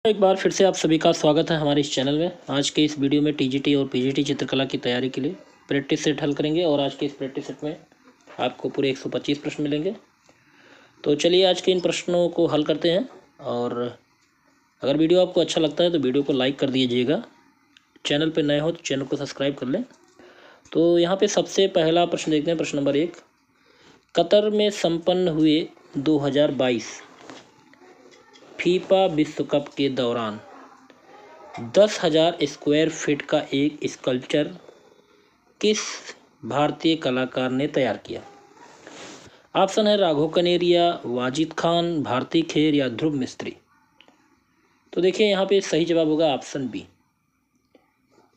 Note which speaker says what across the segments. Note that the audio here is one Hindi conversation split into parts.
Speaker 1: एक बार फिर से आप सभी का स्वागत है हमारे इस चैनल में। आज के इस वीडियो में टीजीटी और पीजीटी चित्रकला की तैयारी के लिए प्रैक्टिस सेट हल करेंगे और आज के इस प्रैक्टिस सेट में आपको पूरे 125 प्रश्न मिलेंगे। तो चलिए आज के इन प्रश्नों को हल करते हैं। और अगर वीडियो आपको अच्छा लगता है तो वीडियो को लाइक कर दीजिएगा। चैनल पर नए हो तो चैनल को सब्सक्राइब कर लें। तो यहाँ पर सबसे पहला प्रश्न देखते हैं। प्रश्न नंबर 1, कतर में संपन्न हुए 2022 फीफा विश्व कप के दौरान 10,000 स्क्वायर फीट का एक स्कल्पचर किस भारतीय कलाकार ने तैयार किया? ऑप्शन है राघव कनेरिया, वाजिद खान, भारती खेर या ध्रुव मिस्त्री। तो देखिए यहाँ पे सही जवाब होगा ऑप्शन बी,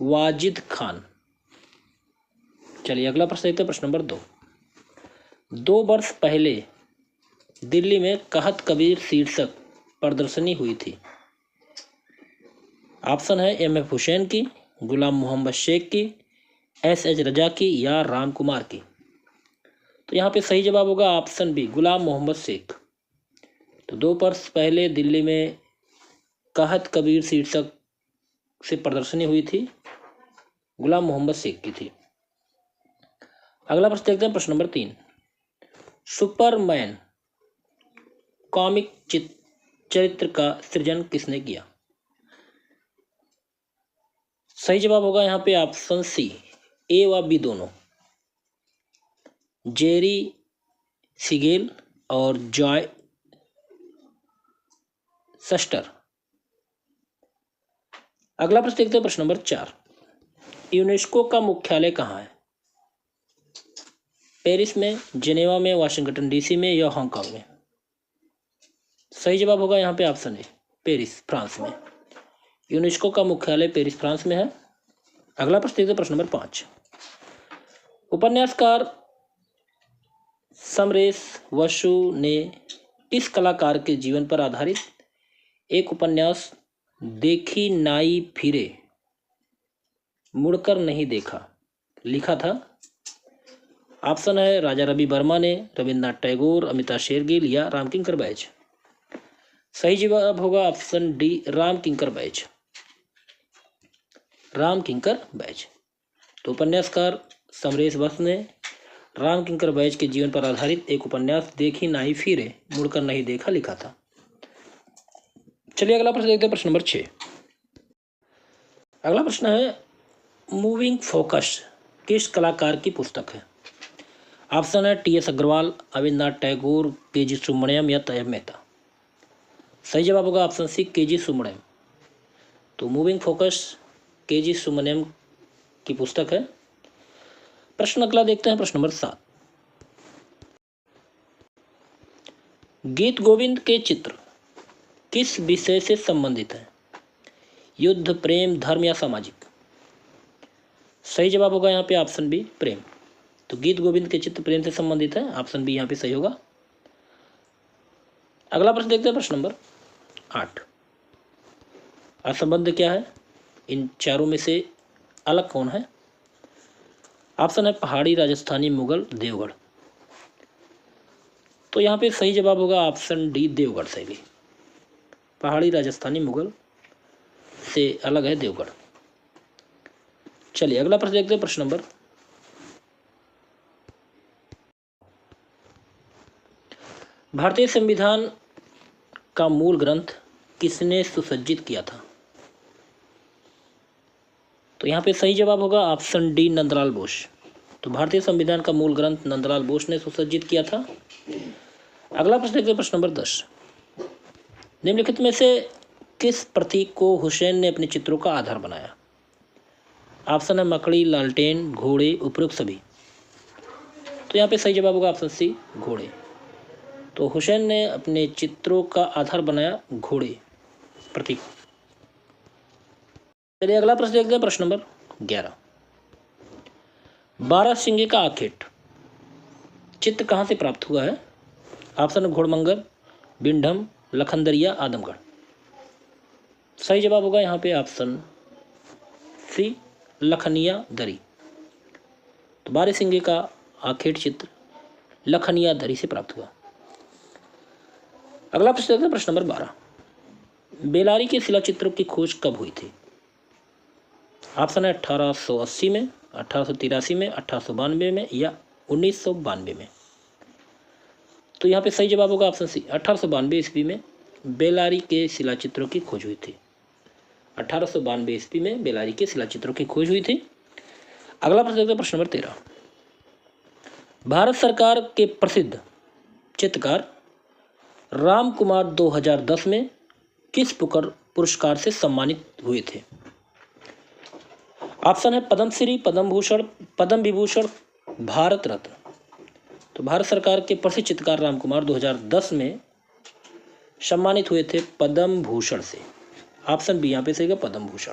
Speaker 1: वाजिद खान। चलिए अगला प्रश्न देखते हैं। प्रश्न नंबर 2 वर्ष पहले दिल्ली में कहत कबीर शीर्षक प्रदर्शनी हुई थी। ऑप्शन है एम.एफ. हुसैन की, गुलाम मोहम्मद शेख की, एस.एच. रजा की या राम कुमार की। तो यहाँ पे सही जवाब होगा ऑप्शन बी, गुलाम मोहम्मद शेख। तो 2 वर्ष पहले दिल्ली में कहत कबीर शीर्षक से प्रदर्शनी हुई थी, गुलाम मोहम्मद शेख की थी। अगला प्रश्न देखते हैं। प्रश्न नंबर 3, सुपरमैन कॉमिक चरित्र का सृजन किसने किया? सही जवाब होगा यहाँ पे ऑप्शन सी, ए व बी दोनों, जेरी सिगेल और जॉय सस्टर। अगला प्रश्न देखते हैं। प्रश्न नंबर 4, यूनेस्को का मुख्यालय कहाँ है? पेरिस में, जेनेवा में, वाशिंगटन डीसी में या हांगकांग में। सही जवाब होगा यहाँ पे ऑप्शन ए, पेरिस, फ्रांस में। यूनेस्को का मुख्यालय पेरिस, फ्रांस में है। अगला प्रश्न देखते हैं। प्रश्न नंबर 5, उपन्यासकार समरेश वसु ने किस कलाकार के जीवन पर आधारित एक उपन्यास देखी नाई फिरे मुड़कर नहीं देखा लिखा था? ऑप्शन है राजा रवि वर्मा ने, रविन्द्रनाथ टैगोर, अमिता शेरगिल या राम किंकर बैज। सही जवाब होगा ऑप्शन डी, राम किंकर बैज, राम किंकर बैज। तो उपन्यासकार समरेश वसु ने राम किंकर बैज के जीवन पर आधारित एक उपन्यास देखी नहीं फिरे मुड़कर नहीं देखा लिखा था। चलिए अगला प्रश्न देखते हैं। प्रश्न नंबर 6, अगला प्रश्न है, मूविंग फोकस किस कलाकार की पुस्तक है? ऑप्शन है टी.एस. अग्रवाल, रविन्द्रनाथ टैगोर, के.जी. सुब्रमण्यम या तैयब मेहता। सही जवाब होगा ऑप्शन सी, के.जी. सुब्रमण्यम। तो मूविंग फोकस के.जी. सुब्रमण्यम की पुस्तक है। प्रश्न अगला देखते हैं। प्रश्न नंबर 7, गीत गोविंद के चित्र किस विषय से संबंधित है? युद्ध, प्रेम, धर्म या सामाजिक। सही जवाब होगा यहाँ पे ऑप्शन बी, प्रेम। तो गीत गोविंद के चित्र प्रेम से संबंधित है। ऑप्शन बी यहाँ पे सही होगा। अगला प्रश्न देखते हैं। प्रश्न नंबर 8, असंबद्ध क्या है? इन चारों में से अलग कौन है? ऑप्शन है पहाड़ी, राजस्थानी, मुगल, देवगढ़। तो यहाँ पे सही जवाब होगा ऑप्शन डी, देवगढ़ शैली। पहाड़ी, राजस्थानी, मुगल से अलग है देवगढ़। चलिए अगला प्रश्न देखते हैं। प्रश्न नंबर, भारतीय संविधान का मूल ग्रंथ किसने सुसज्जित किया था? तो यहाँ पे सही जवाब होगा ऑप्शन डी, नंदलाल बोस। तो भारतीय संविधान का मूल ग्रंथ नंदलाल बोस ने सुसज्जित किया था। अगला प्रश्न देखते हैं। प्रश्न नंबर 10, निम्नलिखित में से किस प्रतीक को हुसैन ने अपने चित्रों का आधार बनाया? ऑप्शन है मकड़ी, लालटेन, घोड़े, उपरोक्त सभी। तो यहाँ पे सही जवाब होगा ऑप्शन सी, घोड़े। तो हुसैन ने अपने चित्रों का आधार बनाया घोड़े प्रतीक। चलिए अगला प्रश्न देखते हैं। प्रश्न नंबर 11, बारहसिंगे का आखेट चित्र कहाँ से प्राप्त हुआ है? ऑप्शन है घोड़मंगर, बिंडम, लखनदरिया, आदमगढ़। सही जवाब होगा यहाँ पे ऑप्शन सी, लखनिया दरी। तो बारहसिंगे का आखेट चित्र लखनिया दरी से प्राप्त हुआ। अगला प्रश्न देखते हैं। प्रश्न नंबर 12, बेलारी के शिलाचित्रों की खोज कब हुई थी? ऑप्शन है 1880 में, 1883 में, 1892 में या 1992 में। तो यहाँ पे सही जवाब होगा ऑप्शन सी, 1892 ईस्वी में बेलारी के शिलाचित्रों की खोज हुई थी। 1892 ईस्वी में बेलारी के शिलाचित्रों की खोज हुई थी। अगला प्रश्न देखते हैं, प्रश्न नंबर 13। भारत सरकार के प्रसिद्ध चित्रकार राम कुमार 2010 में किस पुरस्कार से सम्मानित हुए थे? ऑप्शन है पद्मश्री, पद्म भूषण, पद्म विभूषण, भारत रत्न। तो भारत सरकार के प्रसिद्ध चित्रकार राम कुमार 2010 में सम्मानित हुए थे पद्म भूषण से। ऑप्शन बी यहाँ पे सही है, पद्म भूषण।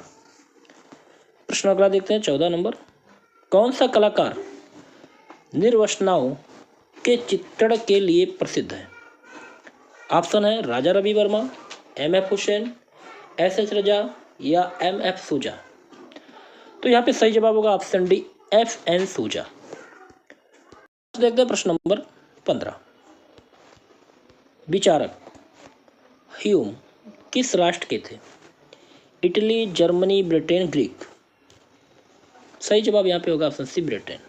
Speaker 1: प्रश्न अगला देखते हैं, 14 नंबर। कौन सा कलाकार निर्वसनाओं के चित्रण के लिए प्रसिद्ध है? ऑप्शन है राजा रवि वर्मा, M.F. हुसैन, S.H. रजा या M.F. सूजा। तो यहाँ पे सही जवाब होगा ऑप्शन डी, F.N. सूजा। देखते हैं प्रश्न नंबर 15। विचारक ह्यूम किस राष्ट्र के थे? Italy, Germany, Britain, Greek. सही जवाब यहाँ पे होगा ऑप्शन सी, ब्रिटेन।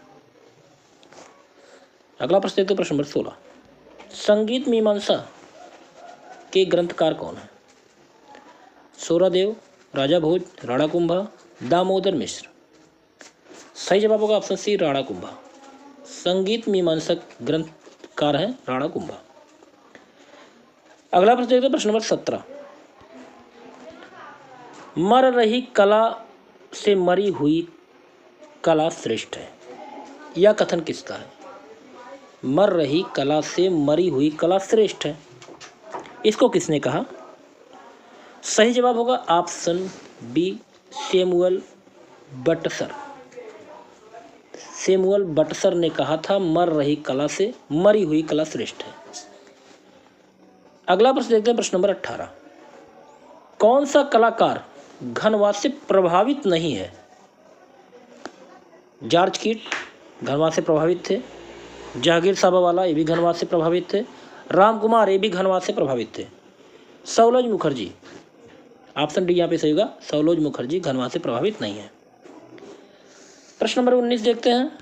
Speaker 1: अगला प्रश्न देखते हैं, प्रश्न नंबर 16। संगीत मीमांसा के ग्रंथकार कौन है? सूर्यदेव, राजा भोज, राणा कुंभा, दामोदर मिश्र। सही जवाब होगा ऑप्शन सी, राणा कुंभा। संगीत मीमांसक ग्रंथकार है राणा कुंभा। अगला प्रश्न देखते हैं, प्रश्न नंबर 17। मर रही कला से मरी हुई कला श्रेष्ठ है, यह कथन किसका है? मर रही कला से मरी हुई कला श्रेष्ठ है, इसको किसने कहा? सही जवाब होगा ऑप्शन बी, सैमुअल बटसर। सैमुअल बटसर ने कहा था मर रही कला से मरी हुई कला श्रेष्ठ है। अगला प्रश्न देखते हैं, प्रश्न नंबर 18। कौन सा कलाकार घनवात से प्रभावित नहीं है? जॉर्ज कीट घनवात से प्रभावित थे, जहांगीर साबावाला ये भी घनवात से प्रभावित थे, राम कुमार ये भी घनवात से प्रभावित थे, सौलोज मुखर्जी। ऑप्शन डी यहाँ पे सही होगा, सौलोज मुखर्जी घनवात से प्रभावित नहीं है। प्रश्न नंबर 19 देखते हैं।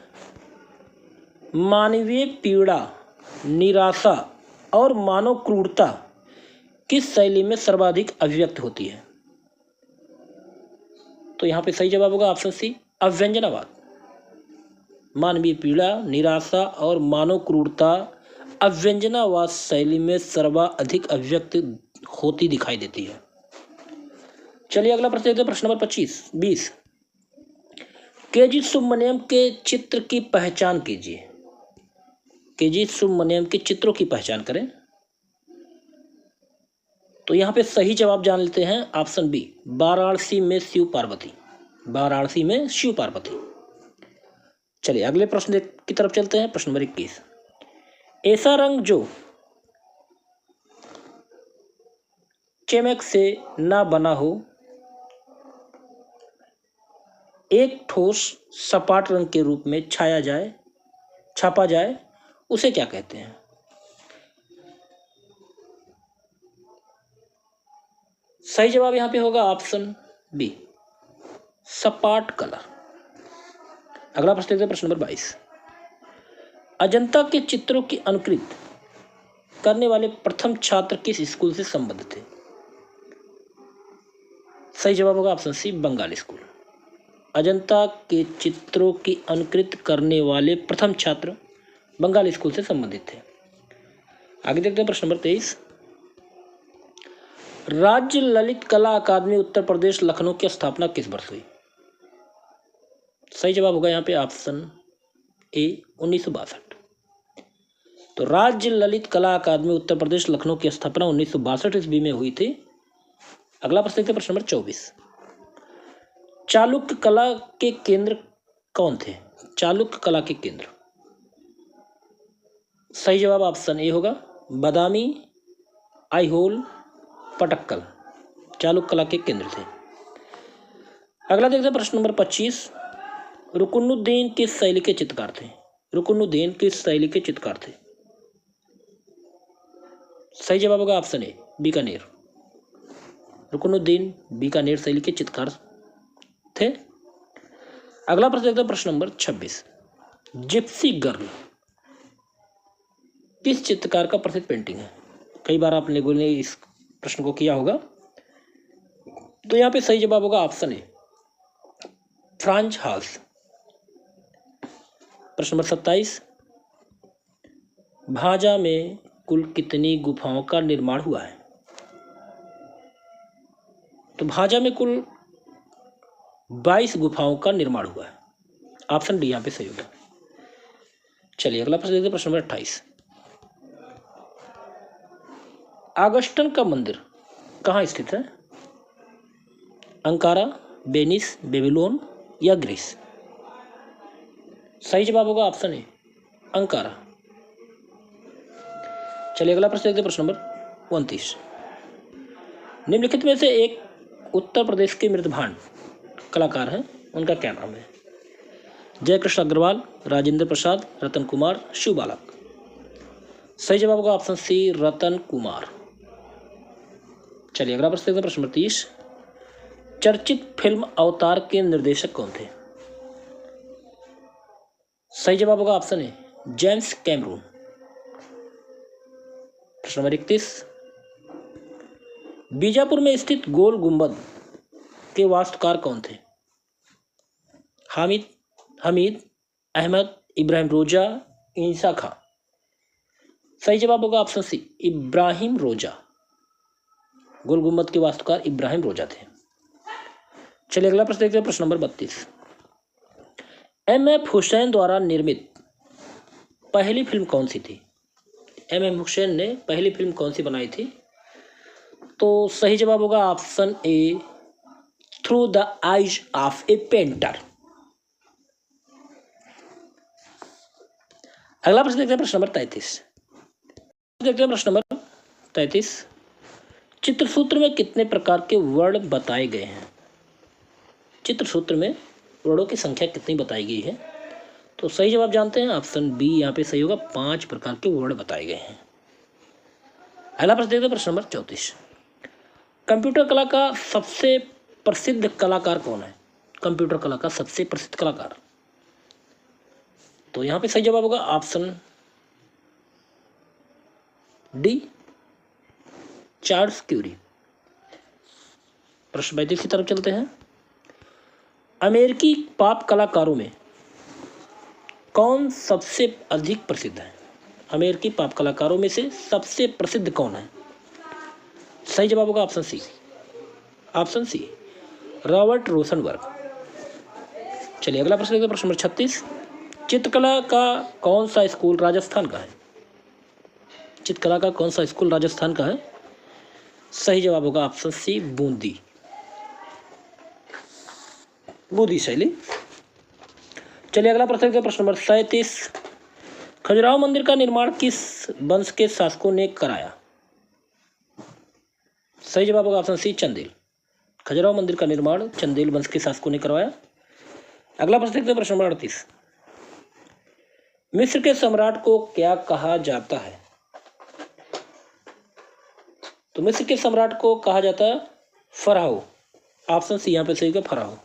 Speaker 1: मानवीय पीड़ा, निराशा और मानव क्रूरता किस शैली में सर्वाधिक अभिव्यक्त होती है? तो यहाँ पे सही जवाब होगा ऑप्शन सी, अव्यंजनावाद। मानवीय पीड़ा, निराशा और मानव क्रूरता अव्यंजनावाद शैली में सर्वाधिक अभिव्यक्त होती दिखाई देती है। चलिए अगला प्रश्न देखते हैं, प्रश्न नंबर 20। के.जी. सुब्रमण्यम के चित्र की पहचान कीजिए। के.जी. सुब्रमण्यम के चित्रों की पहचान करें। तो यहाँ पे सही जवाब जान लेते हैं, ऑप्शन बी, वाराणसी में शिव पार्वती। वाराणसी में शिव पार्वती। चलिए अगले प्रश्न की तरफ चलते हैं, प्रश्न नंबर 21। ऐसा रंग जो चमक से ना बना हो, एक ठोस सपाट रंग के रूप में छापा जाए, उसे क्या कहते हैं? सही जवाब यहां पे होगा ऑप्शन बी, सपाट कलर। अगला प्रश्न देखते हैं, प्रश्न नंबर 22। अजंता के चित्रों की अनुकृत करने वाले प्रथम छात्र किस स्कूल से संबद्ध थे? सही जवाब होगा option C, Bengal school. Ajanta के चित्रों की अनुकृत करने वाले प्रथम छात्र बंगाल स्कूल से संबंधित थे। आगे देखते हैं, प्रश्न नंबर 23। राज्य ललित कला अकादमी उत्तर प्रदेश लखनऊ की स्थापना किस वर्ष हुई? सही जवाब होगा यहाँ पे ऑप्शन ए, 1962। तो राज्य ललित कला अकादमी उत्तर प्रदेश लखनऊ की स्थापना 1962 ईस्वी में हुई थी। अगला प्रश्न देखते हैं, प्रश्न नंबर 24। चालुक्य कला के केंद्र कौन थे? चालुक्य कला के केंद्र। सही जवाब ऑप्शन ए होगा, बादामी, आईहोल, पटक्कल चालुक्य कला के केंद्र थे। अगला देखते हैं, प्रश्न नंबर 25। रुकनुद्दीन किस शैली के चित्रकार थे? रुकनुद्दीन किस शैली के चित्रकार थे? सही जवाब होगा ऑप्शन ए, बीकानेर। रुकनुद्दीन बीकानेर शैली के चित्रकार थे। अगला प्रश्न देखते हैं, प्रश्न नंबर 26। जिप्सी गर्ल किस चित्रकार का प्रसिद्ध पेंटिंग है? कई बार आप लोगों ने इस प्रश्न को किया होगा। तो यहाँ पे सही जवाब होगा ऑप्शन ए, फ्रांज हाल्स। प्रश्न नंबर 27। भाजा में कुल कितनी गुफाओं का निर्माण हुआ है? तो भाजा में कुल 22 गुफाओं का निर्माण हुआ है। ऑप्शन डी यहाँ पे सही होगा। चलिए अगला प्रश्न देखते हैं, प्रश्न नंबर 28। ऑगस्टन का मंदिर कहाँ स्थित है? अंकारा, वेनिस, बेबीलोन या ग्रीस? सही जवाब होगा ऑप्शन ए, अंकारा। चलिए अगला प्रश्न देखते हैं, प्रश्न नंबर 29। निम्नलिखित में से एक उत्तर प्रदेश के मृदभांड कलाकार हैं, उनका क्या नाम है? जयकृष्ण अग्रवाल, राजेंद्र प्रसाद, रतन कुमार, शिव बालक? सही जवाब होगा ऑप्शन सी, रतन कुमार। चलिए अगला प्रश्न देखते हैं, प्रश्न नंबर 30। चर्चित फिल्म अवतार के निर्देशक कौन थे? सही जवाब होगा ऑप्शन ए, जेम्स कैमरून। प्रश्न नंबर 31। बीजापुर में स्थित गोल गुंबद के वास्तुकार कौन थे? हमीद, अहमद, इब्राहिम रोजा, इंसा खां? सही जवाब होगा ऑप्शन सी, इब्राहिम रोजा। गोल गुंबद के वास्तुकार इब्राहिम रोजा थे। चलिए अगला प्रश्न देखते हैं, प्रश्न नंबर 32। एम.एफ. हुसैन द्वारा निर्मित पहली फिल्म कौन सी थी? एम.एफ. हुसैन ने पहली फिल्म कौन सी बनाई थी? तो सही जवाब होगा option A, through the eyes of A painter. अगला प्रश्न देखते हैं, प्रश्न नंबर 33। देखते हैं प्रश्न नंबर 33। चित्रसूत्र में कितने प्रकार के वर्ण बताए गए हैं? चित्रसूत्र में वर्णों की संख्या कितनी बताई गई है? तो सही जवाब जानते हैं, ऑप्शन बी यहाँ पे सही होगा, 5 प्रकार के वर्ण बताए गए हैं। अगला प्रश्न देखते हैं, प्रश्न नंबर 34। कंप्यूटर कला का सबसे प्रसिद्ध कलाकार कौन है? कंप्यूटर कला का सबसे प्रसिद्ध कलाकार? तो यहाँ पे सही जवाब होगा ऑप्शन डी, चार्ल्स क्यूरी। प्रश्न 32 की तरफ चलते हैं। अमेरिकी पॉप कलाकारों में कौन सबसे अधिक प्रसिद्ध है? अमेरिकी पॉप कलाकारों में से सबसे प्रसिद्ध कौन है? सही जवाब होगा ऑप्शन सी, रॉबर्ट रोसनबर्ग। चलिए अगला प्रश्न देखते हैं, प्रश्न नंबर 36। चित्रकला का कौन सा स्कूल राजस्थान का है? चित्रकला का कौन सा स्कूल राजस्थान का है? सही जवाब होगा ऑप्शन सी, बूंदी शैली। चलिए अगला प्रश्न देखते हैं, प्रश्न नंबर 37। खजुराहो मंदिर का निर्माण किस वंश के शासकों ने कराया? सही जवाब होगा ऑप्शन सी, चंदेल। खजुराहो मंदिर का निर्माण चंदेल वंश के शासकों ने करवाया। अगला प्रश्न देखते हैं, प्रश्न नंबर 38। मिस्र के सम्राट को क्या कहा जाता है? तो मिस्र के सम्राट को कहा जाता है फराओ। ऑप्शन सी यहाँ पे सही होगा, फराओ।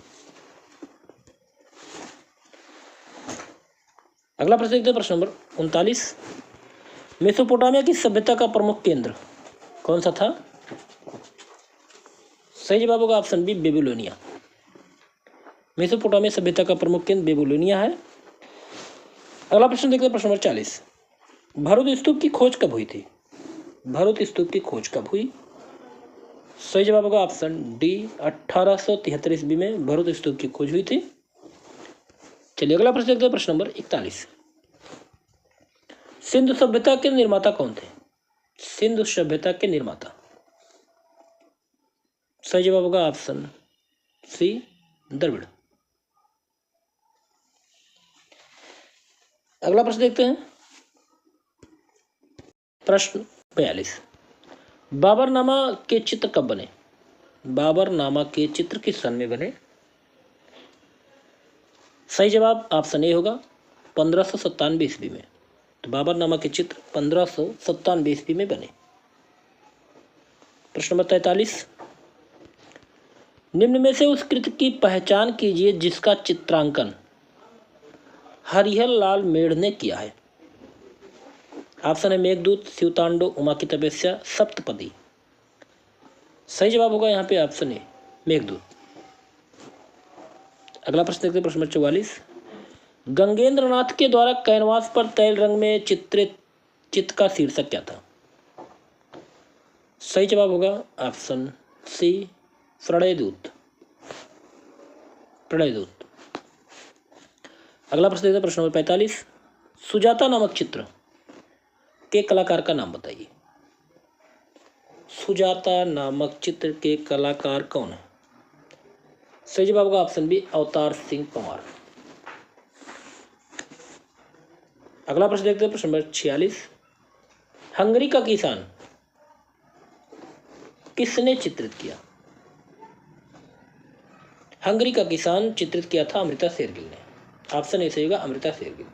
Speaker 1: अगला प्रश्न देखते हैं, प्रश्न नंबर 39। मेसोपोटामिया की सभ्यता का प्रमुख केंद्र कौन सा था? सही जवाब होगा ऑप्शन बी, बेबीलोनिया। मेसोपोटामिया सभ्यता का प्रमुख केंद्र बेबीलोनिया है। अगला प्रश्न देखते हैं, प्रश्न नंबर 40। भरूच स्तूप की खोज कब हुई थी? भरूच स्तूप की खोज कब हुई? सही जवाब होगा ऑप्शन डी, 1873 ईस्वी में भरूच स्तूप की खोज हुई थी। चलिए अगला प्रश्न देखते हैं, प्रश्न नंबर 41। सिंधु सभ्यता के निर्माता कौन थे? सिंधु सभ्यता के निर्माता? सही जवाब होगा ऑप्शन सी, द्रविड़। अगला प्रश्न देखते हैं, प्रश्न 42। बाबरनामा के चित्र कब बने? बाबरनामा के चित्र किस सन में बने? सही जवाब ऑप्शन ए होगा, 1597 ईस्वी में। तो बाबरनामा के चित्र 1597 ईस्वी में बने। प्रश्न नंबर 43। निम्न में से उस कृति की पहचान कीजिए जिसका चित्रांकन हरिहर लाल मेढ़ ने किया है। ऑप्शन है मेघदूत, शिवतांडव, उमा की तपस्या, सप्तपदी। सही जवाब होगा यहाँ पे ऑप्शन ए मेघदूत। अगला प्रश्न देखते हैं, प्रश्न नंबर 44। गंगेंद्र नाथ के द्वारा कैनवास पर तैल रंग में चित्रित चित्र का शीर्षक क्या था? सही जवाब होगा ऑप्शन सी प्रणयदूत। प्रणयदूत। अगला प्रश्न देखते हैं, प्रश्न नंबर 45। सुजाता नामक चित्र के कलाकार का नाम बताइए। सुजाता नामक चित्र के कलाकार कौन है? सही जवाब होगा ऑप्शन बी अवतार सिंह पंवार। अगला प्रश्न देखते हैं, प्रश्न नंबर 46। हंगरी का किसान किसने चित्रित किया? हंगरी का किसान चित्रित किया था अमृता शेरगिल ने। ऑप्शन ए सही होगा अमृता शेरगिल।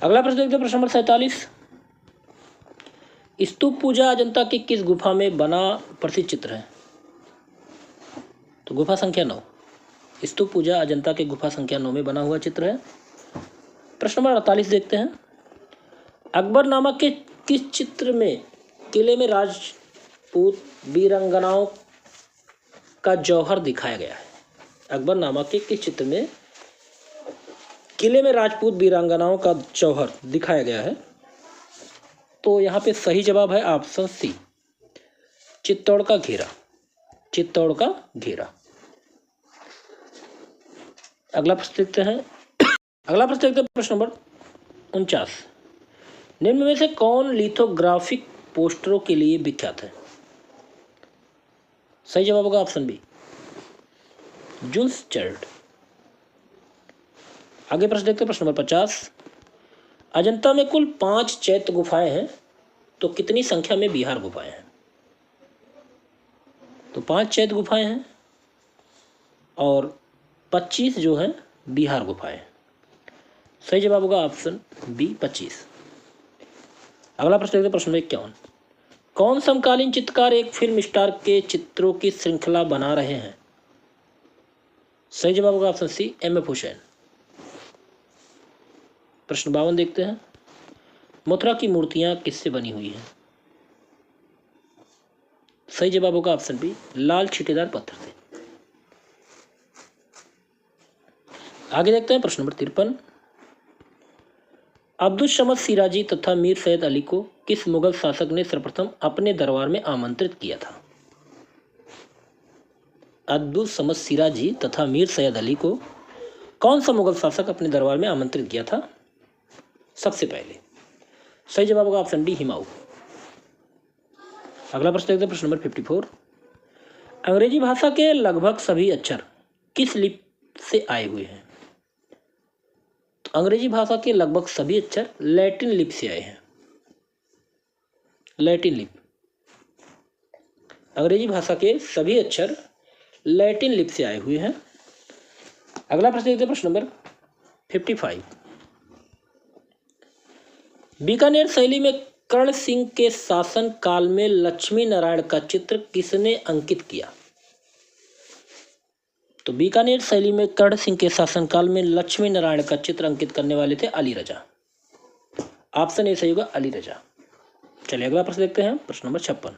Speaker 1: अगला प्रश्न देखते हैं, प्रश्न नंबर 47। स्तूप पूजा अजंता की किस गुफा में बना प्रसिद्ध चित्र है? तो गुफा संख्या 9। स्तूप पूजा अजंता के गुफा संख्या 9 में बना हुआ चित्र है। प्रश्न नंबर 48 देखते हैं। अकबरनामा के किस चित्र में किले में राजपूत वीरांगनाओं का जौहर दिखाया गया है? अकबरनामा के किस चित्र में किले में राजपूत वीरांगनाओं का जौहर दिखाया गया है? तो यहाँ पे सही जवाब है ऑप्शन सी चित्तौड़ का घेरा। चित्तौड़ का घेरा। अगला प्रश्न देखते हैं। अगला प्रश्न देखते हैं, प्रश्न नंबर 49। निम्न में से कौन लिथोग्राफिक पोस्टरों के लिए विख्यात है? सही जवाब होगा ऑप्शन बी जूल्स चार्ल्ड। आगे प्रश्न देखते हैं, प्रश्न नंबर 50। अजंता में कुल 5 चैत्य गुफाएं हैं, तो कितनी संख्या में बिहार गुफाएं हैं? तो 5 चैत्य गुफाएं हैं और 25 जो है बिहार गुफाएं। सही जवाब होगा ऑप्शन बी 25। अगला प्रश्न देखते हैं, प्रश्न नंबर 51। कौन समकालीन चित्रकार एक फिल्म स्टार के चित्रों की श्रृंखला बना रहे हैं? सही जवाब होगा ऑप्शन सी एम.एफ. हुसैन। प्रश्न 52 देखते हैं। मथुरा की मूर्तियां किससे बनी हुई हैं? सही जवाब होगा ऑप्शन बी लाल छीटेदार पत्थर से। आगे देखते हैं, प्रश्न नंबर 53। अब्दुल समद सिराजी तथा मीर सैयद अली को किस मुगल शासक ने सर्वप्रथम अपने दरबार में आमंत्रित किया था? अब्दुल समद सिराजी तथा मीर सैयद अली को कौन सा मुगल शासक अपने दरबार में आमंत्रित किया था सबसे पहले? सही जवाब होगा ऑप्शन डी हुमायूं। अगला प्रश्न देखते हैं, प्रश्न नंबर 54। अंग्रेजी भाषा के लगभग सभी अक्षर किस लिपि से आए हुए हैं? तो अंग्रेजी भाषा के लगभग सभी अक्षर लैटिन लिपि से आए हैं। लैटिन लिपि। अंग्रेजी भाषा के सभी अक्षर लैटिन लिपि से आए हुए हैं। अगला प्रश्न देखते हैं, प्रश्न नंबर 55। बीकानेर शैली में कर्ण सिंह के शासन काल में लक्ष्मी नारायण का चित्र किसने अंकित किया? तो बीकानेर शैली में कर्ण सिंह के शासनकाल में लक्ष्मी नारायण का चित्र अंकित करने वाले थे अली रजा। ऑप्शन ए सही होगा अली रजा। चलिए अगला प्रश्न देखते हैं, प्रश्न नंबर 56।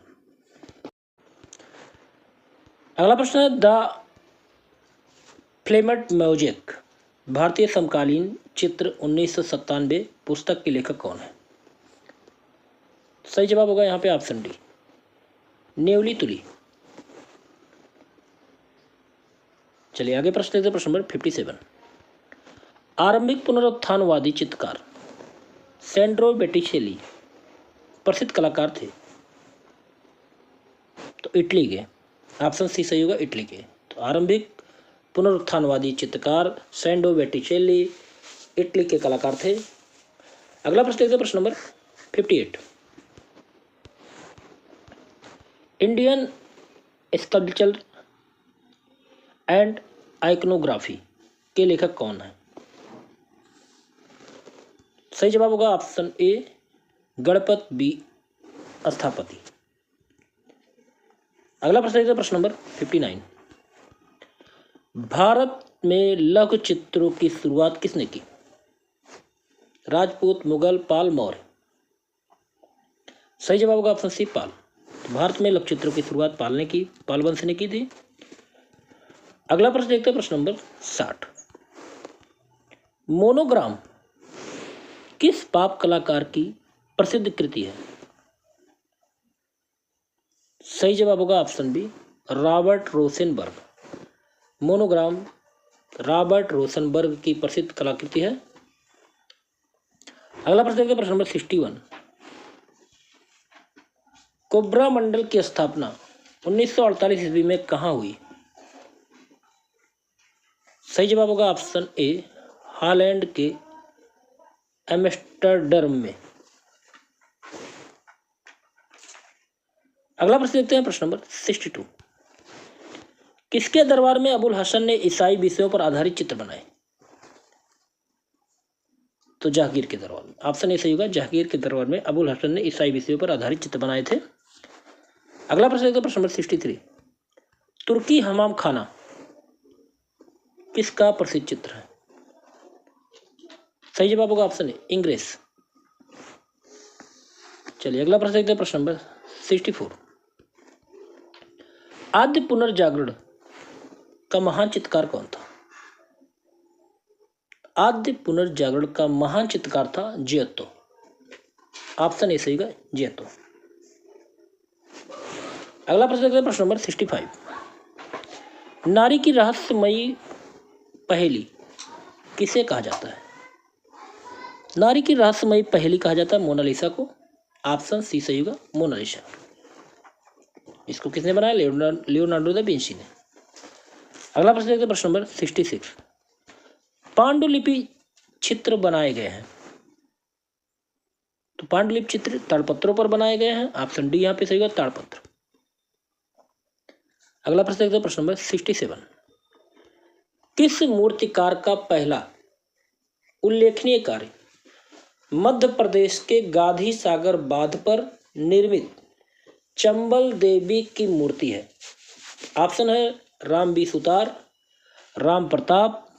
Speaker 1: अगला प्रश्न है द फ्लेमड म्यूजिक भारतीय समकालीन चित्र 1997 पुस्तक के लेखक कौन है? सही जवाब होगा यहाँ पे ऑप्शन डी नेवली तुली। चलिए आगे प्रश्न देखते हैं, प्रश्न नंबर 57। आरंभिक पुनरुत्थानवादी चित्रकार सैंड्रो बेटिचेली प्रसिद्ध कलाकार थे, तो इटली के। ऑप्शन सी सही होगा इटली के। तो आरंभिक पुनरुत्थानवादी चित्रकार सैंड्रो बेटिचेली इटली के कलाकार थे। अगला प्रश्न देखते हैं, प्रश्न number 58। Indian sculpture and iconography के लेखक कौन है? सही जवाब होगा ऑप्शन ए गणपत बी स्थापति। अगला प्रश्न देखते हैं, प्रश्न नंबर 59। भारत में लघु चित्रों की शुरुआत किसने की? राजपूत, मुगल, पाल, मौर्य। सही जवाब होगा ऑप्शन सी, पाल। तो भारत में लघु चित्रों की शुरुआत पाल वंश ने की थी। अगला प्रश्न देखते हैं, प्रश्न नंबर 60। मोनोग्राम किस पाप कलाकार की प्रसिद्ध कृति है? सही जवाब होगा option B, Robert Rauschenberg. Monogram Robert Rauschenberg की प्रसिद्ध कलाकृति है। अगला प्रश्न देखते हैं, प्रश्न नंबर 61। कोब्रा मंडल की स्थापना 1948 ईस्वी में कहाँ हुई? सही जवाब होगा ऑप्शन ए, हॉलैंड के एम्स्टर्डम में। अगला प्रश्न देखते हैं, प्रश्न नंबर 62। किसके दरबार में अबुल हसन ने ईसाई विषयों पर आधारित चित्र बनाए? तो जहांगीर के दरबार में। ऑप्शन ए सही होगा, जहांगीर के दरबार में अबुल हसन ने ईसाई विषयों पर आधारित चित्र बनाए थे। अगला प्रश्न देखते हैं, प्रश्न नंबर 63। तुर्की हमाम खाना किसका प्रसिद्ध चित्र है? सही जवाब होगा ऑप्शन ए, इंग्रेस। चलिए अगला प्रश्न देखते हैं, प्रश्न नंबर 64। आद्य पुनर्जागरण का महान चित्रकार कौन था? आद्य पुनर्जागरण का महान चित्रकार था जियोतो। ऑप्शन ए सही होगा, जियोतो। अगला प्रश्न देखते हैं, प्रश्न नंबर 65। नारी की रहस्यमयी पहेली किसे कहा जाता है? नारी की रहस्यमयी पहेली कहा जाता है मोनालिसा को। ऑप्शन सी सही होगा, मोनालिसा। इसको किसने बनाया? लियोनार्डो दा विंची ने। अगला प्रश्न देखते हैं, प्रश्न नंबर 66। पांडुलिपि चित्र बनाए गए हैं। तो पांडुलिपि चित्र ताड़पत्रों पर बनाए गए हैं। ऑप्शन डी यहाँ पे सही होगा, ताड़पत्र। अगला प्रश्न देखते हैं, प्रश्न नंबर 67। किस मूर्तिकार का पहला उल्लेखनीय कार्य मध्य प्रदेश के गांधी सागर बांध पर निर्मित चंबल देवी की मूर्ति है? ऑप्शन है राम बी सुतार, राम प्रताप,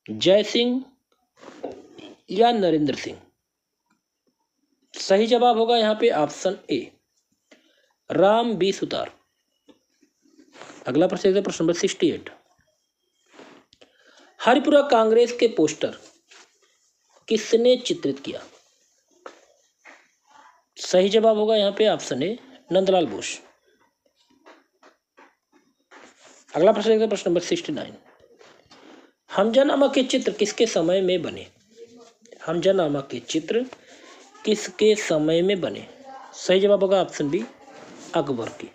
Speaker 1: जय सिंह या नरेंद्र सिंह। सही जवाब होगा यहाँ पे option A, Ram B Sutar. अगला प्रश्न देखते हैं, प्रश्न नंबर 68। हरिपुरा कांग्रेस के पोस्टर किसने चित्रित किया? सही जवाब होगा यहाँ पे ऑप्शन ए, नंदलाल बोस। अगला प्रश्न देखते हैं, प्रश्न नंबर 69। हमजानामा के चित्र किसके समय में बने? हमजानामा के चित्र किसके समय में बने? सही जवाब होगा ऑप्शन बी, अकबर की।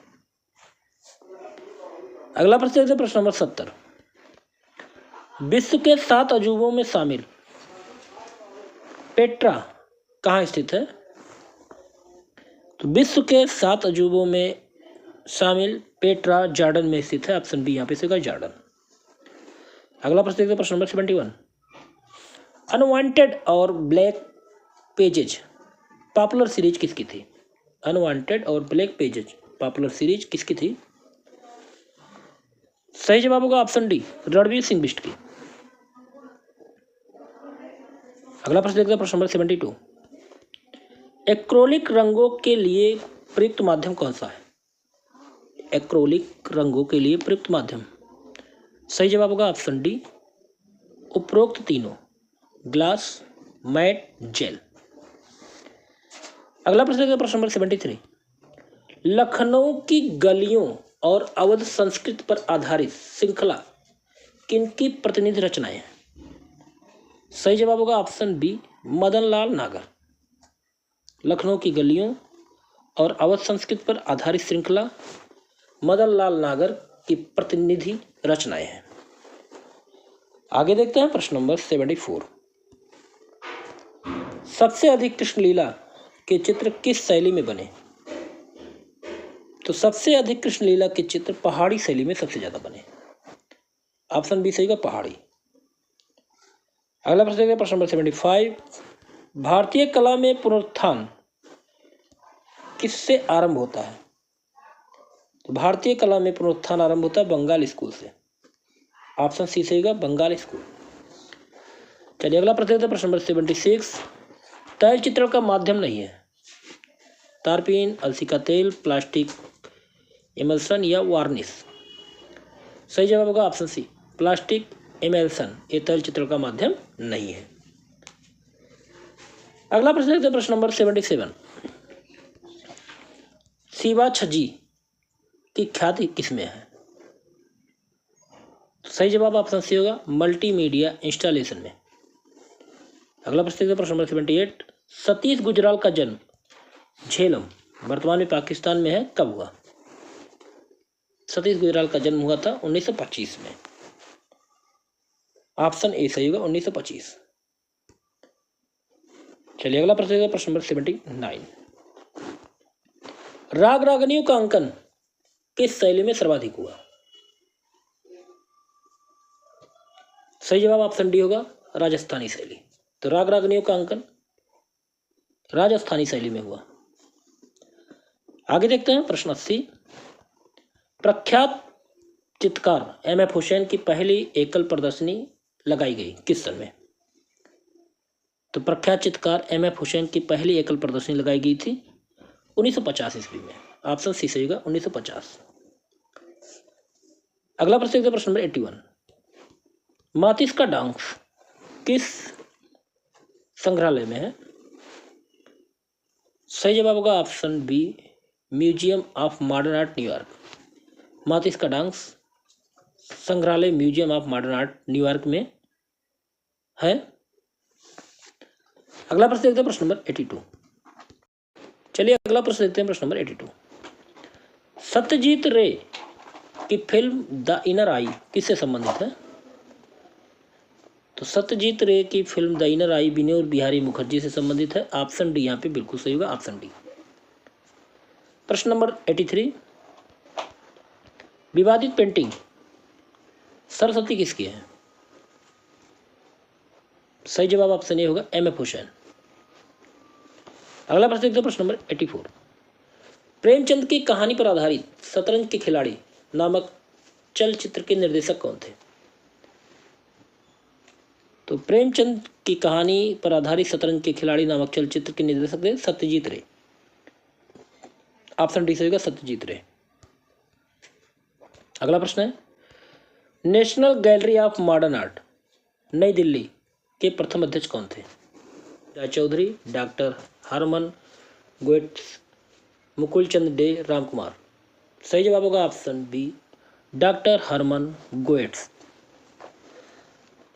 Speaker 1: अगला प्रश्न देखते हैं, प्रश्न नंबर 70। विश्व के 7 अजूबों में शामिल पेट्रा कहाँ स्थित है? तो विश्व के 7 अजूबों में शामिल पेट्रा जॉर्डन में स्थित है। ऑप्शन बी यहाँ पे से जॉर्डन। अगला प्रश्न देखते हैं, प्रश्न नंबर 71। अनवांटेड और ब्लैक पेजेज पॉपुलर सीरीज किसकी थी? अनवांटेड और ब्लैक पेजेज पॉपुलर सीरीज किसकी थी? सही जवाब होगा ऑप्शन डी, रणवीर सिंह बिष्ट की। अगला प्रश्न देखते हैं, प्रश्न नंबर 72। एक्रोलिक रंगों के लिए प्रयुक्त माध्यम कौन सा है? एक्रोलिक रंगों के लिए प्रयुक्त माध्यम। सही जवाब होगा ऑप्शन डी, उपरोक्त तीनों, ग्लास, मैट, जेल। अगला प्रश्न देखते हैं, प्रश्न नंबर 73। लखनऊ की गलियों और अवध संस्कृति पर आधारित श्रृंखला किनकी प्रतिनिधि रचनाएं हैं? सही जवाब होगा ऑप्शन बी, मदनलाल नागर। लखनऊ की गलियों और अवध संस्कृति पर आधारित श्रृंखला मदनलाल नागर की प्रतिनिधि रचनाएं हैं। आगे देखते हैं, प्रश्न नंबर 74। सबसे अधिक कृष्णलीला के चित्र किस शैली में बने? तो सबसे अधिक कृष्णलीला के चित्र पहाड़ी शैली में सबसे ज्यादा बने। ऑप्शन बी सही का, पहाड़ी। अगला प्रश्न देखते हैं, प्रश्न नंबर 75। भारतीय कला में पुनरुत्थान किससे आरंभ होता है? तो भारतीय कला में पुनरुत्थान आरंभ होता है बंगाल स्कूल से। ऑप्शन सी सही होगा, बंगाल स्कूल। चलिए अगला प्रश्न है, प्रश्न नंबर 76। तैल चित्रण का माध्यम नहीं है, तारपीन, अलसी का तेल, प्लास्टिक इमल्सन या वार्निश। सही जवाब होगा ऑप्शन सी, प्लास्टिक इमल्सन। ये तैल चित्रण का माध्यम नहीं है। अगला प्रश्न है प्रश्न नंबर 77। शिवा छज्जी की ख्याति किसमें है? सही जवाब ऑप्शन सी होगा, मल्टीमीडिया इंस्टॉलेशन में। अगला प्रश्न प्रश्न नंबर 78। सतीश गुजराल का जन्म झेलम वर्तमान में पाकिस्तान में है, कब हुआ? सतीश गुजराल का जन्म हुआ था 1925 में। ऑप्शन ए सही होगा, 1925। चलिए अगला प्रश्न है प्रश्न नंबर 79। राग रागनियों का अंकन किस शैली में सर्वाधिक हुआ? सही जवाब ऑप्शन डी होगा, राजस्थानी शैली। तो राग रागनियों का अंकन राजस्थानी शैली में हुआ। आगे देखते हैं प्रश्न 80। प्रख्यात चित्रकार एम एफ हुसैन की पहली एकल प्रदर्शनी लगाई गई किस सन में? तो प्रख्यात चित्रकार एम एफ हुसैन की पहली एकल प्रदर्शनी लगाई गई थी 1950 ईस्वी में। ऑप्शन सी सही होगा, 1950। अगला प्रश्न है प्रश्न नंबर 81। मातिस का डांस किस संग्रहालय में है? सही जवाब होगा option B, museum of modern art New York. Matisse का डांस संग्रहालय museum of modern art New York में है। अगला प्रश्न देखते हैं प्रश्न नंबर 82। चलिए अगला प्रश्न देखते हैं प्रश्न नंबर 82। सत्यजीत रे की फिल्म द इनर आई किससे संबंधित है? तो सत्यजीत रे की फिल्म द इनर आई विनोद बिहारी मुखर्जी से संबंधित है। ऑप्शन डी यहाँ पे बिल्कुल सही होगा, ऑप्शन डी। प्रश्न नंबर 83। विवादित पेंटिंग सरस्वती किसकी है? सही जवाब ऑप्शन ए होगा, एम एफ हुसैन। अगला प्रश्न देखते हैं प्रश्न नंबर 84। प्रेमचंद की कहानी पर आधारित शतरंज के खिलाड़ी नामक चलचित्र के निर्देशक कौन थे? तो प्रेमचंद की कहानी पर आधारित शतरंज के खिलाड़ी नामक चलचित्र के निर्देशक थे सत्यजीत रे। ऑप्शन डी होगा, सत्यजीत रे। अगला प्रश्न है, national Gallery of modern Art New Delhi के प्रथम अध्यक्ष कौन थे? राय चौधरी, डॉक्टर हरमन गोएट्स, मुकुल चंद डे, राम कुमार। सही जवाब होगा ऑप्शन बी, डॉक्टर हरमन गोएट्स।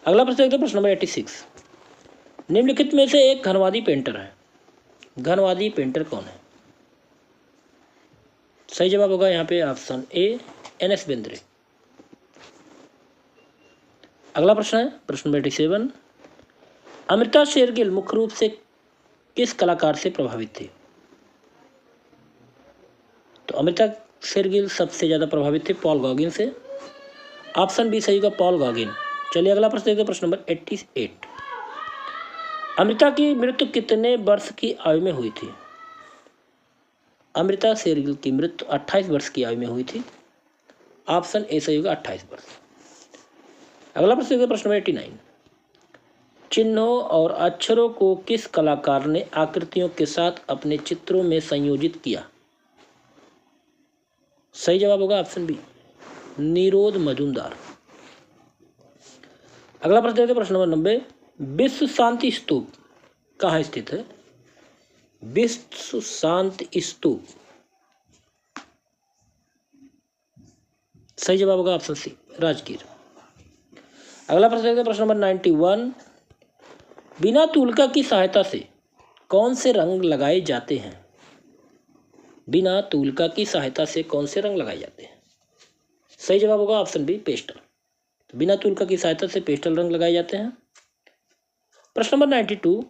Speaker 1: अगला प्रश्न देखते हैं प्रश्न नंबर 86। निम्नलिखित में से एक घनवादी पेंटर है, घनवादी पेंटर कौन है? सही जवाब होगा यहाँ पे option A, N S Bendre. अगला प्रश्न है प्रश्न नंबर 87। अमृता शेरगिल मुख्य रूप से किस कलाकार से प्रभावित थी? तो अमृता शेरगिल सबसे ज्यादा प्रभावित थे पॉल गॉगिन से। ऑप्शन बी सही होगा, पॉल गॉगिन। चलिए अगला प्रश्न देखते हैं प्रश्न नंबर 88। अमृता की मृत्यु कितने वर्ष की आयु में हुई थी? अमृता शेरगिल की मृत्यु 28 वर्ष की आयु में हुई थी। ऑप्शन ए सही होगा, 28 वर्ष। अगला प्रश्न देखते हैं प्रश्न नंबर 89। चिन्हों और अक्षरों को किस कलाकार ने आकृतियों के साथ अपने चित्रों में संयोजित किया? सही जवाब होगा ऑप्शन बी, निरोध मजूमदार। अगला प्रश्न देखते हैं प्रश्न नंबर 90। विश्व शांति स्तूप कहाँ स्थित है? विश्व शांति स्तूप, सही जवाब होगा ऑप्शन सी, राजगीर। अगला प्रश्न देखते हैं प्रश्न नंबर 91। बिना तुलका की सहायता से कौन से रंग लगाए जाते हैं? बिना तुलका की सहायता से कौन से रंग लगाए जाते हैं? सही जवाब होगा ऑप्शन बी, पेस्टल। बिना तुलका की सहायता से पेस्टल रंग लगाए जाते हैं। प्रश्न नंबर 92।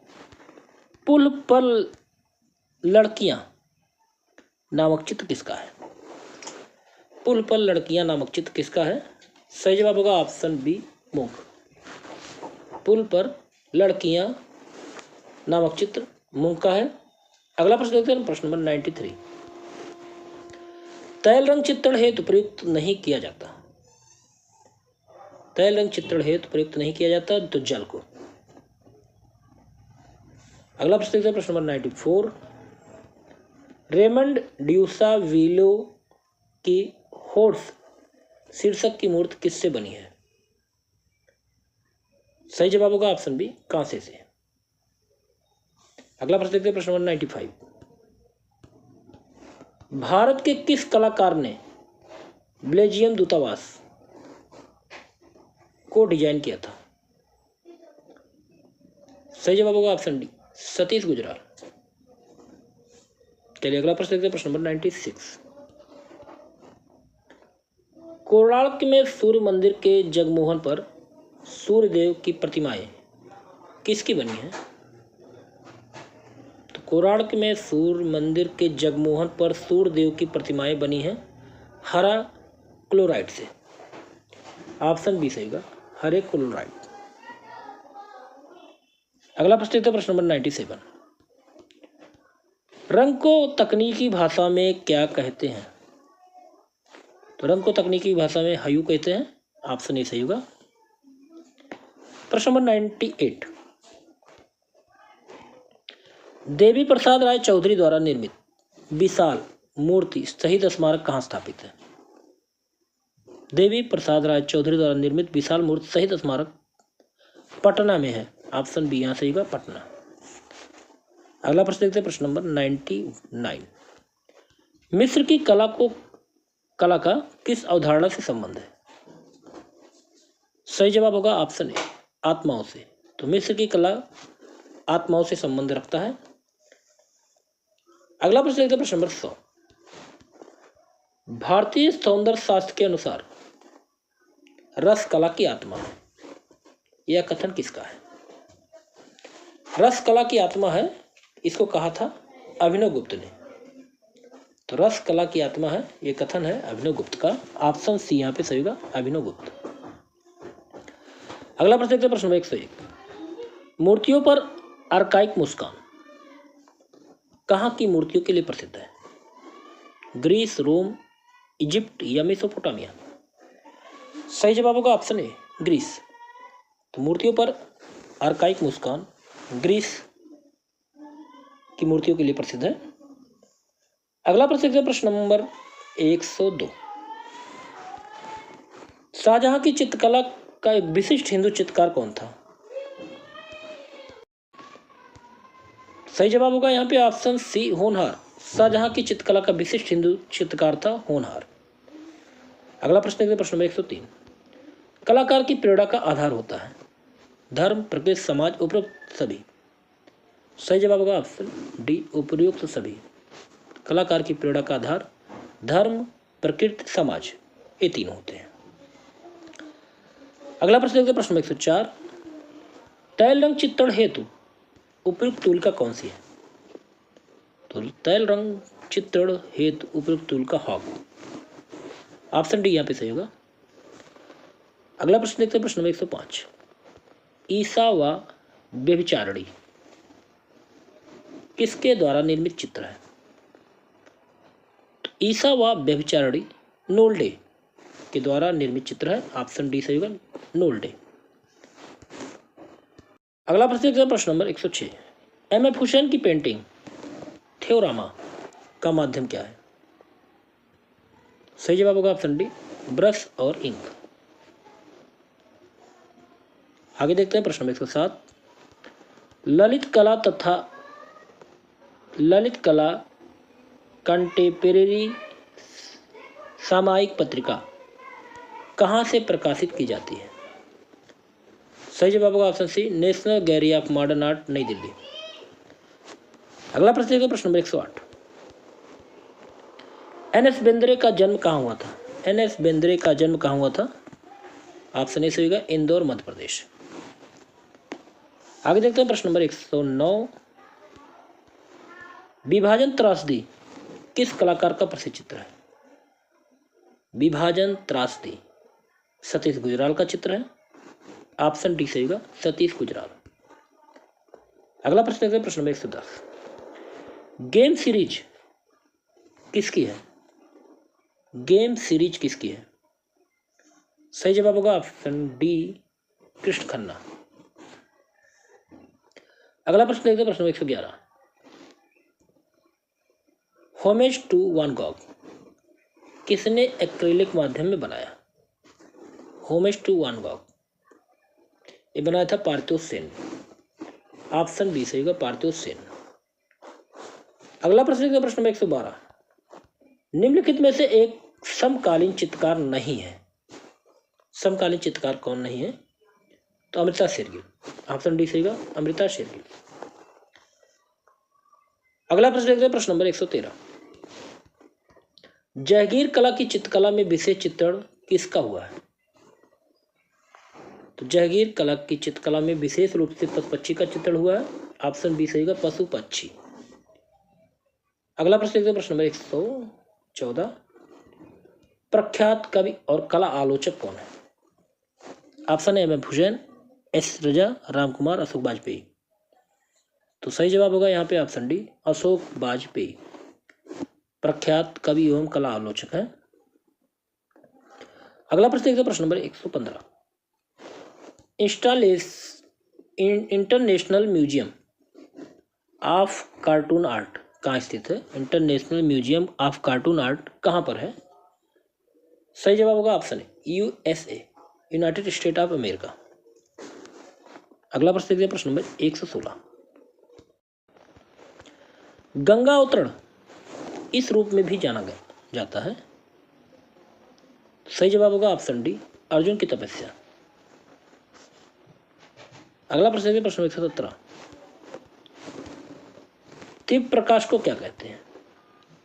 Speaker 1: पुल पर लड़कियां नामक चित्र किसका है? पुल पर लड़कियां नामक चित्र किसका है? सही जवाब होगा ऑप्शन बी, मूक। पुल पर लड़कियां नामक चित्र मूक का है। अगला प्रश्न देखते हैं प्रश्न नंबर 93। तैल रंग चित्रण हेतु प्रयुक्त नहीं किया जाता। तैल रंग चित्रण हेतु प्रयुक्त नहीं किया जाता तो जल को। अगला प्रश्न देखते हैं, प्रश्न नंबर 94। रेमंड ड्यूसाविलो की होर्स शीर्षक की मूर्ति किससे बनी है? सही जवाब होगा ऑप्शन बी, कांसे से। अगला प्रश्न देखते हैं, प्रश्न नंबर 95। भारत के किस कलाकार ने बेल्जियम दूतावास को डिजाइन किया था? सही जवाब होगा ऑप्शन डी, सतीश गुजराल। चलिए अगला प्रश्न देखते हैं, प्रश्न नंबर 96। कोणार्क में सूर्य मंदिर के जगमोहन पर सूर्यदेव की प्रतिमाएं किसकी बनी है? तो कोणार्क में सूर्य मंदिर के जगमोहन पर सूर्यदेव की प्रतिमाएं बनी हैं हरा क्लोराइड से। ऑप्शन बी सही होगा, हरे क्लोराइड। अगला प्रश्न देखते हैं, प्रश्न नंबर 97। रंग को तकनीकी भाषा में क्या कहते हैं? तो रंग को तकनीकी भाषा में हयू कहते हैं। ऑप्शन ए सही होगा। प्रश्न नंबर 98। देवी प्रसाद राय चौधरी द्वारा निर्मित विशाल मूर्ति शहीद स्मारक कहाँ स्थापित है? देवी प्रसाद राय चौधरी द्वारा निर्मित विशाल मूर्ति शहीद स्मारक पटना में है। ऑप्शन बी यहाँ सही होगा, पटना। अगला प्रश्न देखते हैं, प्रश्न नंबर 99। मिस्र की कला का किस अवधारणा से संबंध है? सही जवाब होगा ऑप्शन ए, आत्माओं से। तो मिस्र की कला आत्माओं से संबंध रखता है। अगला प्रश्न देखते हैं, प्रश्न नंबर 100। भारतीय सौंदर्य शास्त्र के अनुसार रस कला की आत्मा है, यह कथन किसका है? रस कला की आत्मा है, इसको कहा था अभिनव गुप्त ने। तो रस कला की आत्मा है, यह कथन है अभिनव गुप्त का। ऑप्शन सी यहाँ पे सही होगा, अभिनव गुप्त। अगला प्रश्न देखते हैं, प्रश्न नंबर 101। मूर्तियों पर आर्काइक मुस्कान कहाँ की मूर्तियों के लिए प्रसिद्ध है? ग्रीस, रोम, इजिप्ट या मेसोपोटामिया? सही जवाब होगा ऑप्शन ए, ग्रीस। तो मूर्तियों पर आर्काइक मुस्कान ग्रीस की मूर्तियों के लिए प्रसिद्ध है। अगला प्रश्न देखते हैं, प्रश्न नंबर 102। शाहजहां की चित्रकला का एक विशिष्ट हिंदू चित्रकार कौन था? सही जवाब होगा यहाँ पे ऑप्शन सी, होनहार। शाहजहां की चित्रकला का विशिष्ट हिंदू चित्रकार था होनहार। अगला प्रश्न देखते हैं, प्रश्न नंबर 103। कलाकार की प्रेरणा का आधार होता है धर्म, प्रकृति, समाज, उपरोक्त सभी? सही जवाब होगा ऑप्शन डी, उपयुक्त सभी। कलाकार की प्रेरणा का आधार धर्म, प्रकृति, समाज, ये तीनों होते हैं। अगला प्रश्न देखते हैं, प्रश्न 104। तैल रंग चित्रण हेतु उपयुक्त तुलिका कौन सी है? तो तैल रंग चित्रण हेतु उपयुक्त तुलिका हॉग। ऑप्शन डी यहाँ पे सही होगा। अगला प्रश्न देखते हैं, प्रश्न नंबर 105। ईसा व व्यभिचारिणी किसके द्वारा निर्मित चित्र है? तो ईसा व व्यभिचारिणी नोल्डे के द्वारा निर्मित चित्र है। ऑप्शन डी सही होगा, नोल्डे। अगला प्रश्न देखते हैं, प्रश्न नंबर 106। एम.एफ. हुसैन की पेंटिंग थ्योरामा का माध्यम क्या है? सही जवाब होगा ऑप्शन डी, ब्रश और इंक। आगे देखते हैं, प्रश्न नंबर 107। ललित कला कंटेम्परेरी सामयिक पत्रिका कहाँ से प्रकाशित की जाती है? सही जवाब होगा option C, National Gallery of modern Art, New Delhi. अगला प्रश्न देखते हैं, प्रश्न नंबर 108। एन.एस. बेंद्रे का जन्म कहाँ हुआ था? एन.एस. बेंद्रे का जन्म कहाँ हुआ था? ऑप्शन ए सही होगा, इंदौर, मध्य प्रदेश। आगे देखते हैं, प्रश्न नंबर 109। विभाजन त्रासदी किस कलाकार का प्रसिद्ध चित्र है? विभाजन त्रासदी सतीश गुजराल का चित्र है। ऑप्शन डी सही होगा, सतीश गुजराल। अगला प्रश्न देखते हैं, प्रश्न नंबर 110। गेम सीरीज किसकी है? गेम सीरीज किसकी है? सही जवाब होगा ऑप्शन डी, कृष्ण खन्ना। अगला प्रश्न देखते हैं, प्रश्न 111। होमेज टू वैन गॉग किसने एक्रिलिक माध्यम में बनाया? होमेज टू वैन गॉग ये बनाया था पार्थोस सेन। ऑप्शन बी सही होगा, पार्थोस सेन। अगला प्रश्न है प्रश्न नंबर 112। निम्नलिखित में से एक समकालीन चित्रकार नहीं है। समकालीन चित्रकार कौन नहीं है? तो अमृता शेरगिल। ऑप्शन डी सही होगा, अमृता शेरगिल। अगला प्रश्न देखते हैं, प्रश्न नंबर 113। जहांगीर कला की चित्रकला में विशेष चित्रण किसका हुआ है? तो जहांगीर कला की चित्रकला में विशेष रूप से पशु पक्षी का चित्रण हुआ है। ऑप्शन बी सही होगा, पशु पक्षी। अगला प्रश्न देखते हैं, प्रश्न नंबर 114। प्रख्यात कवि और कला आलोचक कौन है? ऑप्शन ए हुसैन, एस रजा, राम कुमार, अशोक वाजपेयी। तो सही जवाब होगा यहाँ पे ऑप्शन डी, अशोक वाजपेयी प्रख्यात कवि एवं कला आलोचक है। अगला प्रश्न देखते हैं, प्रश्न number 115। International museum of cartoon art कहाँ स्थित है? International museum of cartoon art कहाँ पर है? सही जवाब होगा option A, USA, United state of America. अगला प्रश्न देखते हैं, प्रश्न नंबर 116। गंगा अवतरण इस रूप में भी जाना जाता है। सही जवाब होगा ऑप्शन डी, अर्जुन की तपस्या। अगला प्रश्न देखते हैं, प्रश्न 117। तीव्र प्रकाश को क्या कहते हैं?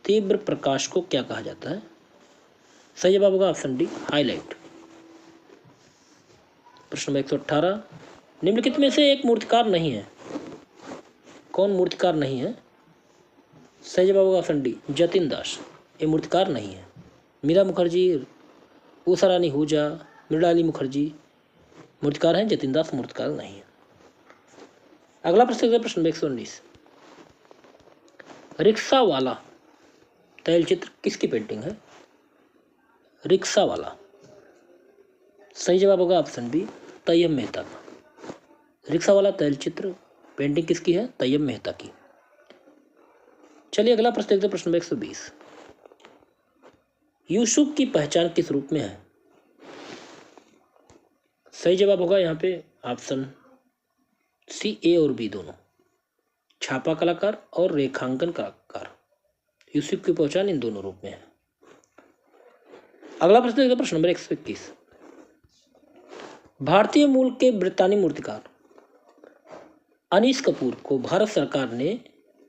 Speaker 1: तीव्र प्रकाश को क्या कहा जाता है? सही जवाब होगा ऑप्शन डी, हाईलाइट। प्रश्न नंबर 118। निम्नलिखित में से एक मूर्तिकार नहीं है। कौन मूर्तिकार नहीं है? सही जवाब होगा ऑप्शन डी, जतिन दास। ये मूर्तिकार नहीं है। मीरा मुखर्जी, उषा रानी हुजा, मृणाली मुखर्जी मूर्तिकार हैं, जतिन दास मूर्तिकार नहीं है। अगला प्रश्न प्रश्न 119। रिक्शा वाला तैलचित्र किसकी पेंटिंग है? रिक्शा वाला। सही जवाब होगा ऑप्शन बी, तैयब मेहता का। रिक्शा वाला तैलचित्र पेंटिंग किसकी है? तैयब मेहता की। चलिए अगला प्रश्न देखते हैं, प्रश्न 120। यूसुफ की पहचान किस रूप में है? सही जवाब होगा यहाँ पे ऑप्शन सी, ए और बी दोनों। छापा कलाकार और रेखांकन कलाकार, यूसुफ की पहचान इन दोनों रूप में है। अगला प्रश्न देखते हैं, प्रश्न नंबर 121। भारतीय मूल के ब्रितानी मूर्तिकार अनीस कपूर को भारत सरकार ने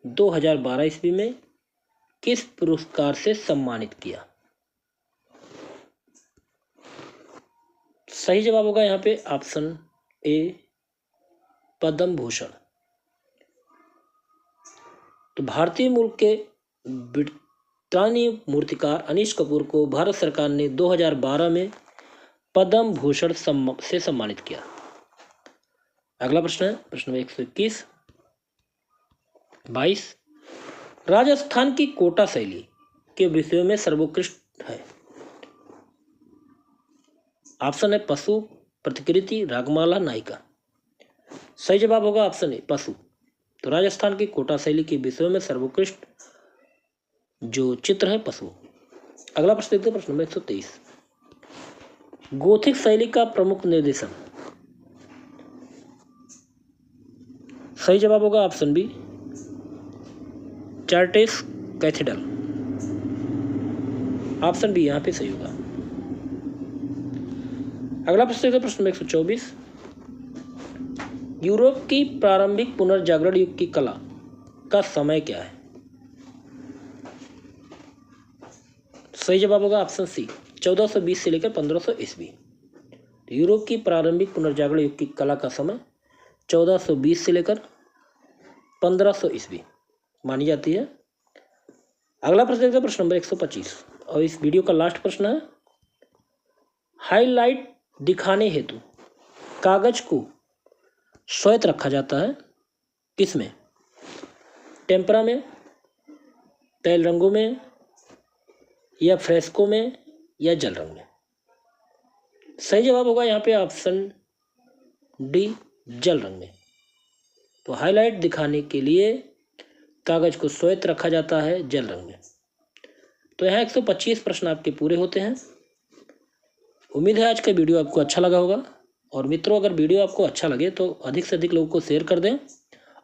Speaker 1: 2012 ईस्वी में किस पुरस्कार से सम्मानित किया? सही जवाब होगा यहाँ पे ऑप्शन ए, पद्म भूषण। तो भारतीय मूल के ब्रितानी मूर्तिकार अनीस कपूर को भारत सरकार ने 2012 में पद्म भूषण से सम्मानित किया। अगला प्रश्न है प्रश्न 121। 22। राजस्थान की कोटा शैली के विषयों में सर्वोत्कृष्ट है। ऑप्शन है पशु, प्रतिकृति, रागमाला, नायिका। सही जवाब होगा ऑप्शन ए, पशु। तो राजस्थान की कोटा शैली के विषयों में सर्वोत्कृष्ट जो चित्र है पशु। अगला प्रश्न देखते हैं, प्रश्न नंबर 123। गोथिक शैली का प्रमुख निर्देशन। सही जवाब होगा option B, Chartres cathedral. Option B यहाँ पे सही होगा। अगला प्रश्न देखते हैं, प्रश्न नंबर 124। यूरोप की प्रारंभिक पुनर्जागरण युग की कला का समय क्या है? सही जवाब होगा ऑप्शन सी, 1420 से लेकर 1500 ईस्वी। यूरोप की प्रारंभिक पुनर्जागरण युग की कला का समय 1420 से लेकर 1500 ईस्वी मानी जाती है। अगला प्रश्न देखते हैं, प्रश्न नंबर 125 और इस वीडियो का लास्ट प्रश्न है। हाईलाइट दिखाने हेतु कागज को श्वेत रखा जाता है किसमें? टेम्परा में, तेल रंगों में, या फ्रेस्को में या जल रंग में? सही जवाब होगा यहाँ पे ऑप्शन डी, जल रंग में। तो हाईलाइट दिखाने के लिए कागज को श्वेत रखा जाता है जल रंग में। तो यहाँ 125 प्रश्न आपके पूरे होते हैं। उम्मीद है आज का वीडियो आपको अच्छा लगा होगा। और मित्रों, अगर वीडियो आपको अच्छा लगे तो अधिक से अधिक लोगों को शेयर कर दें।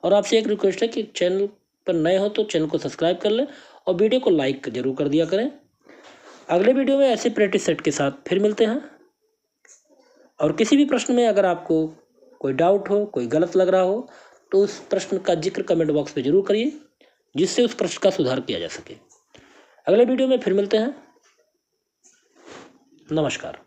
Speaker 1: और आपसे एक रिक्वेस्ट है कि चैनल पर नए हो तो चैनल को सब्सक्राइब कर लें और वीडियो को लाइक जरूर कर दिया करें। अगले वीडियो में ऐसे प्रैक्टिस सेट के साथ फिर मिलते हैं। और किसी भी प्रश्न में अगर आपको कोई डाउट हो, कोई गलत लग रहा हो, तो उस प्रश्न का जिक्र कमेंट बॉक्स में जरूर करिए, जिससे उस प्रश्न का सुधार किया जा सके। अगले वीडियो में फिर मिलते हैं। नमस्कार।